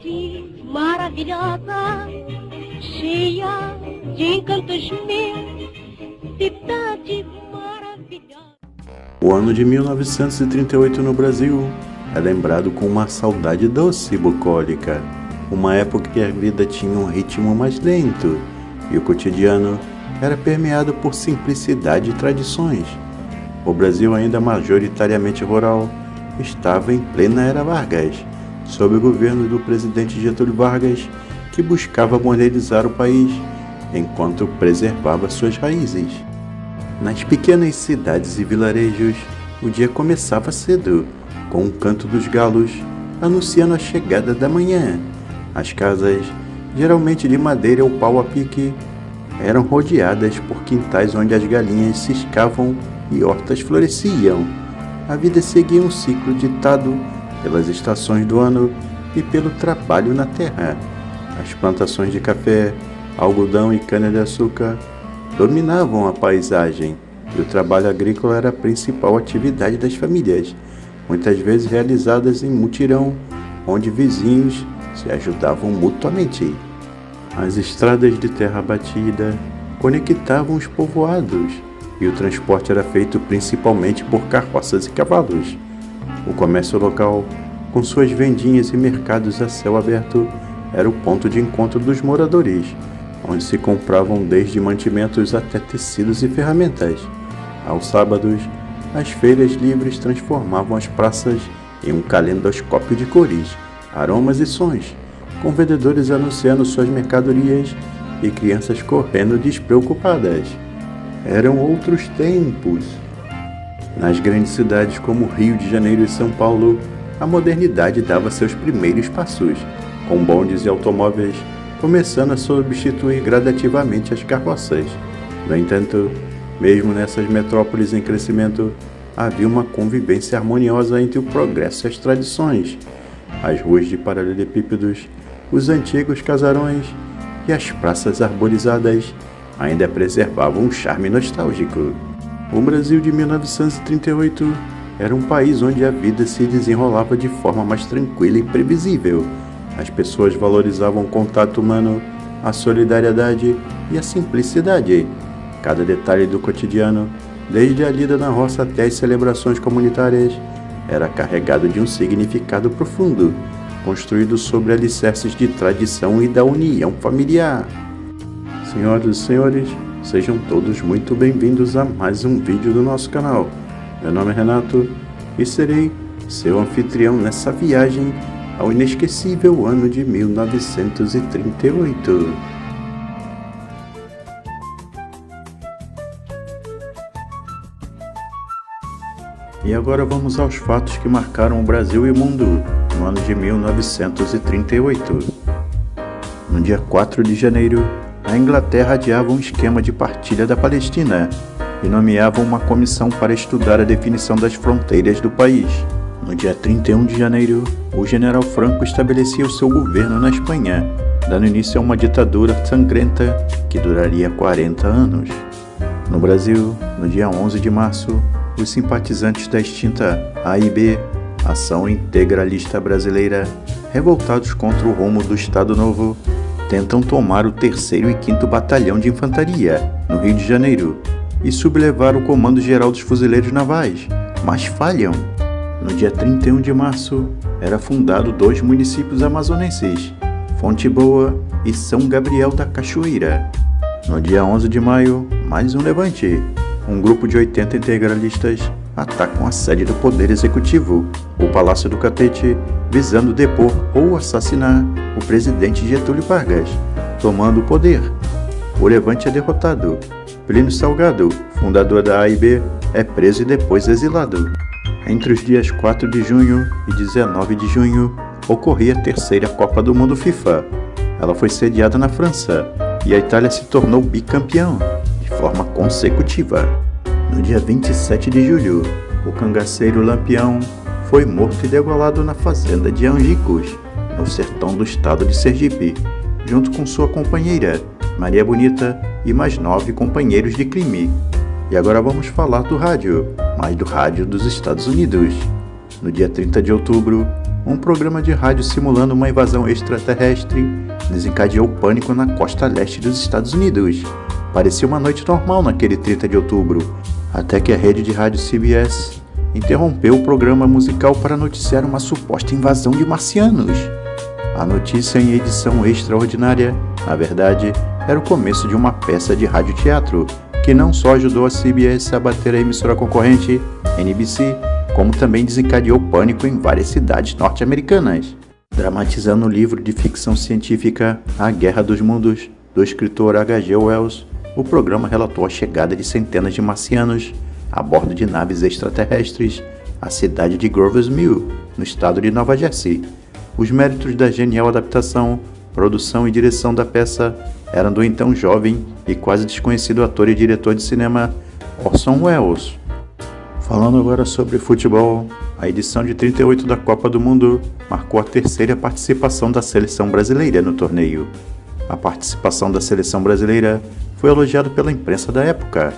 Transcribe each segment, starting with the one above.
cidade maravilhosa, cheia de encantos meus, cidade maravilhosa. O ano de 1938 no Brasil é lembrado com uma saudade doce e bucólica, uma época que a vida tinha um ritmo mais lento e o cotidiano era permeado por simplicidade e tradições. O Brasil, ainda majoritariamente rural, estava em plena era Vargas, sob o governo do presidente Getúlio Vargas, que buscava modernizar o país enquanto preservava suas raízes. Nas pequenas cidades e vilarejos, o dia começava cedo, com o canto dos galos anunciando a chegada da manhã. As casas, geralmente de madeira ou pau a pique, eram rodeadas por quintais onde as galinhas ciscavam e hortas floresciam. A vida seguia um ciclo ditado pelas estações do ano e pelo trabalho na terra. As plantações de café, algodão e cana-de-açúcar dominavam a paisagem e o trabalho agrícola era a principal atividade das famílias, muitas vezes realizadas em mutirão, onde vizinhos se ajudavam mutuamente. As estradas de terra batida conectavam os povoados e o transporte era feito principalmente por carroças e cavalos. O comércio local, com suas vendinhas e mercados a céu aberto, era o ponto de encontro dos moradores, onde se compravam desde mantimentos até tecidos e ferramentas. Aos sábados, as feiras livres transformavam as praças em um calendoscópio de cores, aromas e sons, com vendedores anunciando suas mercadorias e crianças correndo despreocupadas. Eram outros tempos. Nas grandes cidades como Rio de Janeiro e São Paulo, a modernidade dava seus primeiros passos, com bondes e automóveis começando a substituir gradativamente as carroças. No entanto, mesmo nessas metrópoles em crescimento, havia uma convivência harmoniosa entre o progresso e as tradições. As ruas de paralelepípedos, os antigos casarões e as praças arborizadas ainda preservavam um charme nostálgico. O Brasil de 1938 era um país onde a vida se desenrolava de forma mais tranquila e previsível. As pessoas valorizavam o contato humano, a solidariedade e a simplicidade. Cada detalhe do cotidiano, desde a lida na roça até as celebrações comunitárias, era carregado de um significado profundo, construído sobre alicerces de tradição e da união familiar. Senhoras e senhores, sejam todos muito bem-vindos a mais um vídeo do nosso canal. Meu nome é Renato e serei seu anfitrião nessa viagem ao inesquecível ano de 1938. E agora vamos aos fatos que marcaram o Brasil e o mundo no ano de 1938. No dia 4 de janeiro, a Inglaterra adiava um esquema de partilha da Palestina e nomeava uma comissão para estudar a definição das fronteiras do país. No dia 31 de janeiro, o general Franco estabelecia o seu governo na Espanha, dando início a uma ditadura sangrenta que duraria 40 anos. No Brasil, no dia 11 de março, os simpatizantes da extinta AIB, Ação Integralista Brasileira, revoltados contra o rumo do Estado Novo, tentam tomar o 3º e 5º Batalhão de Infantaria, no Rio de Janeiro, e sublevar o Comando Geral dos Fuzileiros Navais, mas falham. No dia 31 de março, era fundado 2 municípios amazonenses, Fonte Boa e São Gabriel da Cachoeira. No dia 11 de maio, mais um levante. Um grupo de 80 integralistas atacam a sede do Poder Executivo, o Palácio do Catete, visando depor ou assassinar o presidente Getúlio Vargas, tomando o poder. O levante é derrotado. Plínio Salgado, fundador da AIB, é preso e depois exilado. Entre os dias 4 de junho e 19 de junho, ocorria a 3ª Copa do Mundo FIFA. Ela foi sediada na França e a Itália se tornou bicampeão de forma consecutiva. No dia 27 de julho, o cangaceiro Lampião foi morto e degolado na fazenda de Angicos, no sertão do estado de Sergipe, junto com sua companheira, Maria Bonita, e mais 9 companheiros de crime. E agora vamos falar do rádio, mas do rádio dos Estados Unidos. No dia 30 de outubro, um programa de rádio simulando uma invasão extraterrestre desencadeou pânico na costa leste dos Estados Unidos. Parecia uma noite normal naquele 30 de outubro, até que a rede de rádio CBS interrompeu o programa musical para noticiar uma suposta invasão de marcianos. A notícia em edição extraordinária, na verdade, era o começo de uma peça de radioteatro que não só ajudou a CBS a bater a emissora concorrente, NBC, como também desencadeou pânico em várias cidades norte-americanas. Dramatizando o livro de ficção científica A Guerra dos Mundos, do escritor H.G. Wells, o programa relatou a chegada de centenas de marcianos a bordo de naves extraterrestres à cidade de Grover's Mill, no estado de Nova Jersey. Os méritos da genial adaptação, produção e direção da peça eram do então jovem e quase desconhecido ator e diretor de cinema Orson Welles. Falando agora sobre futebol, a edição de 38 da Copa do Mundo marcou a terceira participação da seleção brasileira no torneio. A participação da seleção brasileira foi elogiada pela imprensa da época.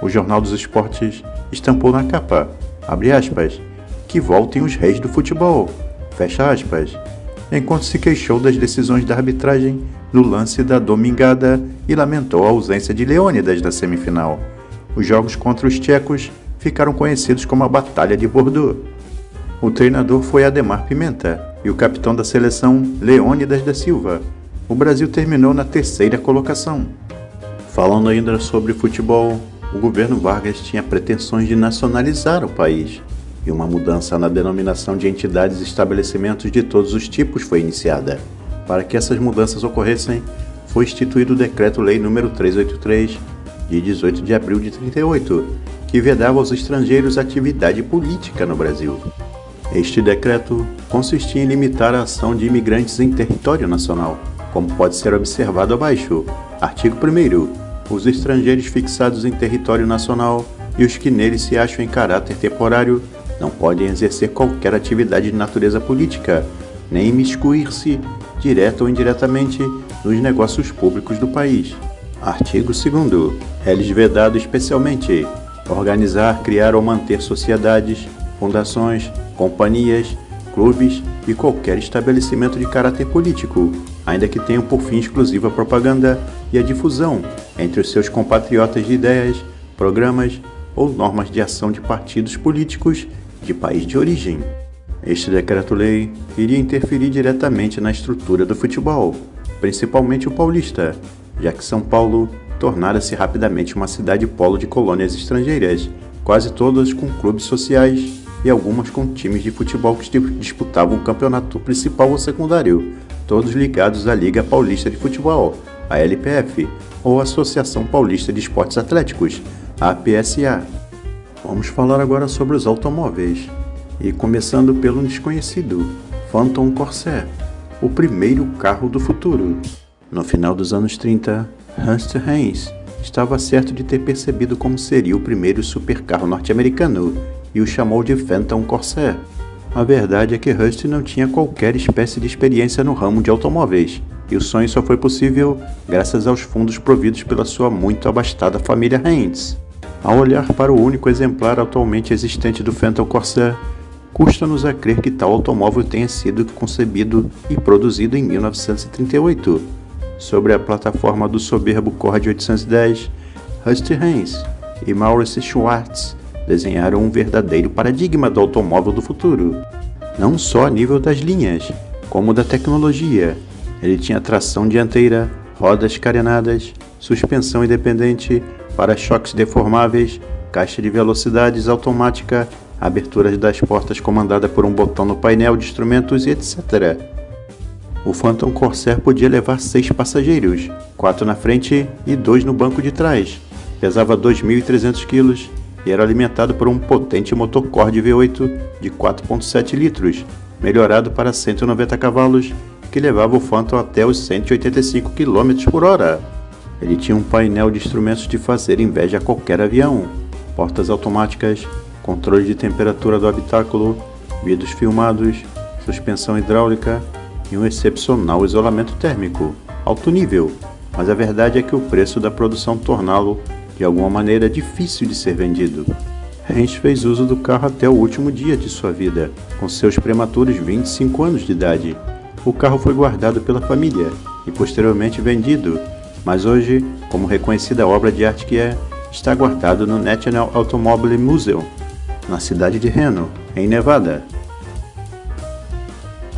O Jornal dos Esportes estampou na capa, abre aspas, que voltem os reis do futebol, fecha aspas, enquanto se queixou das decisões da arbitragem no lance da domingada e lamentou a ausência de Leônidas na semifinal. Os jogos contra os tchecos ficaram conhecidos como a Batalha de Bordeaux. O treinador foi Ademar Pimenta e o capitão da seleção Leônidas da Silva. O Brasil terminou na terceira colocação. Falando ainda sobre futebol, o governo Vargas tinha pretensões de nacionalizar o país, e uma mudança na denominação de entidades e estabelecimentos de todos os tipos foi iniciada. Para que essas mudanças ocorressem, foi instituído o Decreto-Lei nº 383, de 18 de abril de 1938, que vedava aos estrangeiros atividade política no Brasil. Este decreto consistia em limitar a ação de imigrantes em território nacional, como pode ser observado abaixo. Artigo 1º. Os estrangeiros fixados em território nacional e os que nele se acham em caráter temporário não podem exercer qualquer atividade de natureza política, nem imiscuir-se, direta ou indiretamente, nos negócios públicos do país. Artigo 2º. É-lhes vedado especialmente organizar, criar ou manter sociedades, fundações, companhias, clubes e qualquer estabelecimento de caráter político, ainda que tenham por fim exclusivo a propaganda e a difusão entre os seus compatriotas de ideias, programas ou normas de ação de partidos políticos de país de origem. Este decreto-lei iria interferir diretamente na estrutura do futebol, principalmente o paulista, já que São Paulo tornara-se rapidamente uma cidade polo de colônias estrangeiras, quase todas com clubes sociais e algumas com times de futebol que disputavam o campeonato principal ou secundário, todos ligados à Liga Paulista de Futebol, a LPF, ou Associação Paulista de Esportes Atléticos, a APSA. Vamos falar agora sobre os automóveis, e começando pelo desconhecido, Phantom Corsair, o primeiro carro do futuro. No final dos anos 30, Ernst Heinz estava certo de ter percebido como seria o primeiro supercarro norte-americano e o chamou de Phantom Corsair. A verdade é que Ernst não tinha qualquer espécie de experiência no ramo de automóveis, e o sonho só foi possível graças aos fundos providos pela sua muito abastada família Heinz. Ao olhar para o único exemplar atualmente existente do Phantom Corsair, custa-nos a crer que tal automóvel tenha sido concebido e produzido em 1938. Sobre a plataforma do soberbo Cord 810, Ernst Heinz e Maurice Schwartz desenharam um verdadeiro paradigma do automóvel do futuro, não só a nível das linhas, como da tecnologia. Ele tinha tração dianteira, rodas carenadas, suspensão independente, para-choques deformáveis, caixa de velocidades automática, aberturas das portas comandada por um botão no painel de instrumentos e etc. O Phantom Corsair podia levar 6 passageiros, 4 na frente e 2 no banco de trás. Pesava 2.300 kg e era alimentado por um potente motor Cord V8 de 4.7 litros, melhorado para 190 cavalos, que levava o Phantom até os 185 km por hora. Ele tinha um painel de instrumentos de fazer inveja a qualquer avião, portas automáticas, controle de temperatura do habitáculo, vidros filmados, suspensão hidráulica e um excepcional isolamento térmico, alto nível, mas a verdade é que o preço da produção torná-lo, de alguma maneira, difícil de ser vendido. Rens fez uso do carro até o último dia de sua vida, com seus prematuros 25 anos de idade. O carro foi guardado pela família e posteriormente vendido, mas hoje, como reconhecida obra de arte que é, está guardado no National Automobile Museum, na cidade de Reno, em Nevada.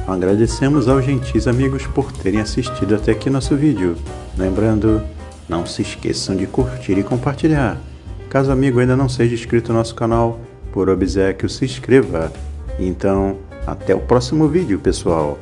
Agradecemos aos gentis amigos por terem assistido até aqui nosso vídeo. Lembrando, não se esqueçam de curtir e compartilhar. Caso o amigo ainda não seja inscrito no nosso canal, por obséquio se inscreva. Então, até o próximo vídeo, pessoal.